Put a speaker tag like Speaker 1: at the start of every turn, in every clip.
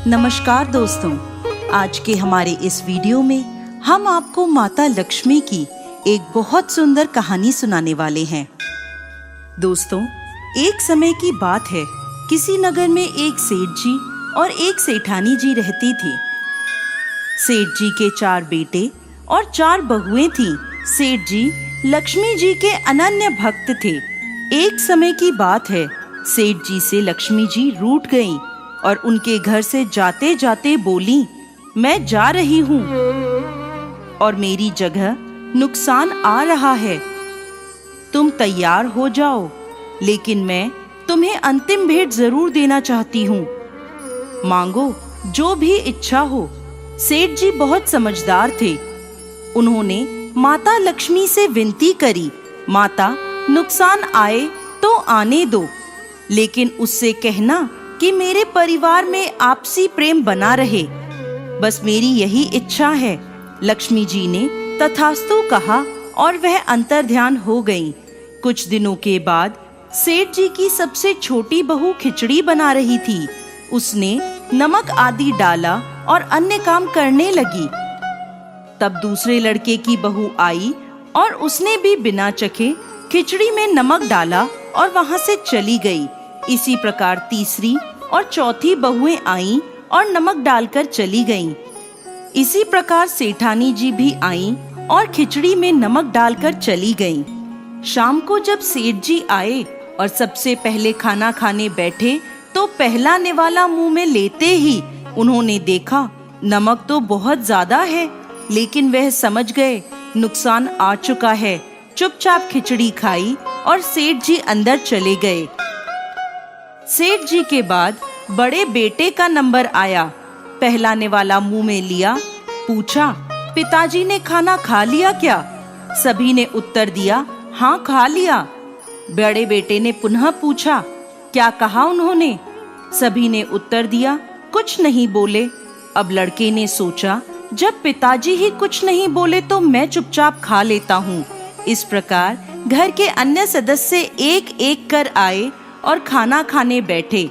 Speaker 1: नमस्कार दोस्तों, आज के हमारे इस वीडियो में हम आपको माता लक्ष्मी की एक बहुत सुंदर कहानी सुनाने वाले हैं। दोस्तों, एक समय की बात है, किसी नगर में एक सेठ जी और एक सेठानी जी रहती थी। सेठ जी के 4 बेटे और 4 बहुएं थीं। सेठ जी लक्ष्मी जी के अनन्य भक्त थे। एक समय की बात है, सेठ जी से लक्ष्मी जी रूठ गईं और उनके घर से जाते जाते बोली, मैं जा रही हूँ और मेरी जगह नुकसान आ रहा है। तुम तैयार हो जाओ, लेकिन मैं तुम्हें अंतिम भेंट जरूर देना चाहती हूँ। मांगो जो भी इच्छा हो। सेठ जी बहुत समझदार थे। उन्होंने माता लक्ष्मी से विनती करी, माता नुकसान आए तो आने दो, लेकिन उससे कहना कि मेरे परिवार में आपसी प्रेम बना रहे। बस मेरी यही इच्छा है। लक्ष्मी जी ने तथास्तु कहा और वह अंतर्ध्यान हो गईं। कुछ दिनों के बाद सेठ जी की सबसे छोटी बहू खिचड़ी बना रही थी। उसने नमक आदि डाला और अन्य काम करने लगी। तब दूसरे लड़के की बहू आई और उसने भी बिना चखे खिचड़ी में नमक डाला और वहां से चली गई। इसी प्रकार तीसरी और चौथी बहुएं आईं और नमक डालकर चली गईं। इसी प्रकार सेठानी जी भी आईं और खिचड़ी में नमक डालकर चली गईं। शाम को जब सेठ जी आए और सबसे पहले खाना खाने बैठे, तो पहला निवाला मुंह में लेते ही उन्होंने देखा नमक तो बहुत ज्यादा है, लेकिन वह समझ गए नुकसान आ चुका है। चुपचाप खिचड़ी खाई और सेठ जी अंदर चले गए। सेठ जी के बाद बड़े बेटे का नंबर आया। पहला निवाला मुंह में लिया, पूछा, पिताजी ने खाना खा लिया क्या? सभी ने उत्तर दिया, हाँ खा लिया। बड़े बेटे ने पुनः पूछा, क्या कहा उन्होंने? सभी ने उत्तर दिया, कुछ नहीं बोले। अब लड़के ने सोचा, जब पिताजी ही कुछ नहीं बोले तो मैं चुपचाप खा लेता हूँ। इस प्रकार घर के अन्य सदस्य एक एक कर आए और खाना खाने बैठे।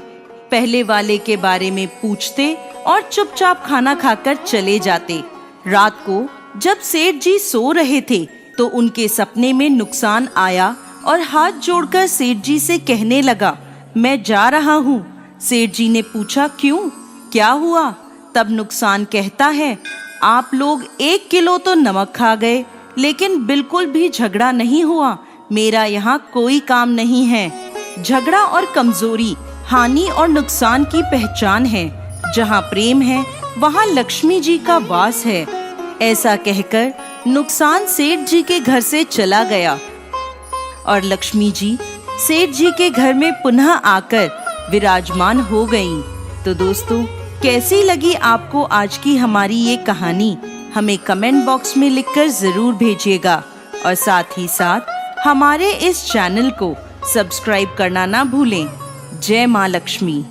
Speaker 1: पहले वाले के बारे में पूछते और चुपचाप खाना खाकर चले जाते। रात को जब सेठ जी सो रहे थे, तो उनके सपने में नुकसान आया और हाथ जोड़कर सेठ जी से कहने लगा, मैं जा रहा हूँ। सेठ जी ने पूछा, क्यों, क्या हुआ? तब नुकसान कहता है, आप लोग 1 किलो तो नमक खा गए, लेकिन बिल्कुल भी झगड़ा नहीं हुआ। मेरा यहाँ कोई काम नहीं है। झगड़ा और कमजोरी हानि और नुकसान की पहचान है। जहाँ प्रेम है, वहाँ लक्ष्मी जी का वास है। ऐसा कहकर नुकसान सेठ जी के घर से चला गया और लक्ष्मी जी सेठ जी के घर में पुनः आकर विराजमान हो गईं। तो दोस्तों, कैसी लगी आपको आज की हमारी ये कहानी? हमें कमेंट बॉक्स में लिखकर जरूर भेजिएगा और साथ ही साथ हमारे इस चैनल को सब्सक्राइब करना ना भूलें। जय माँ लक्ष्मी।